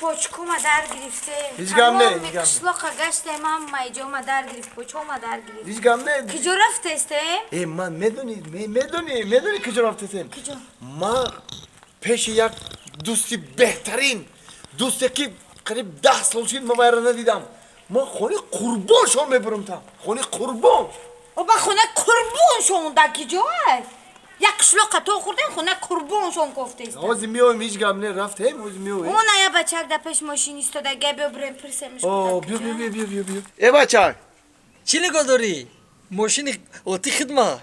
پاچکوما در گرفته هیچ گم نه، تمام هیچ گم نه. قشلاقا گشتم همه ایجا در گرفت پاچوما در گرفت هیچ غم نه کجا رفته استه؟ من میدونی کجا رفتیم کجا؟ ما پیش یک دوستی بهترین دوستی که قریب 10 سال شد ما را ندیدم ما خونه قربان شما میبرم تا خونه قربان او با خونه قربون شون در کجا یک قشلاقا تو خوردن خونه قربون شون گفته است آز میایم هیچ غم نه رفتیم از میایم اون یا بچه در پیش ماشین ایستاده گه بریم پرسیمش بیا ای بچه چی نگاه داری؟ ماشین اوتی خدمه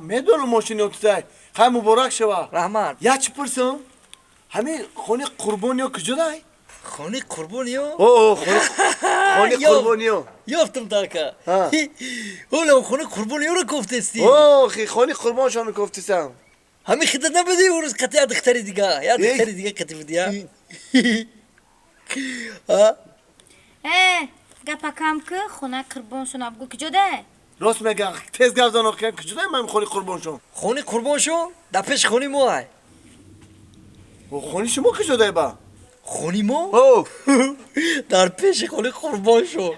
میدونم ماشین اوتای خیلی مبارک شوا رحمت یا چی پرسم همین خونه قربانی ها کجا دای؟ خونه قربانی ها؟ خونه قربانی ها یافتم تاکا ها. اولا خونه قربانی ها رو گفته استی خونه قربان شما گفتم همین خدمت نبودی اون روز قطعه دختری دیگه یا دختری دیگه قطعه بودی ها گپا کم که خونه قربون شون ابگو کجا ده؟ راست میگه تیز گردان آخه کجا دای من خونه قربان شما خونه قربان شو در پیش خونی ما های خونه شما کجا دای با خونی ما؟ در پیش خونه قربان شو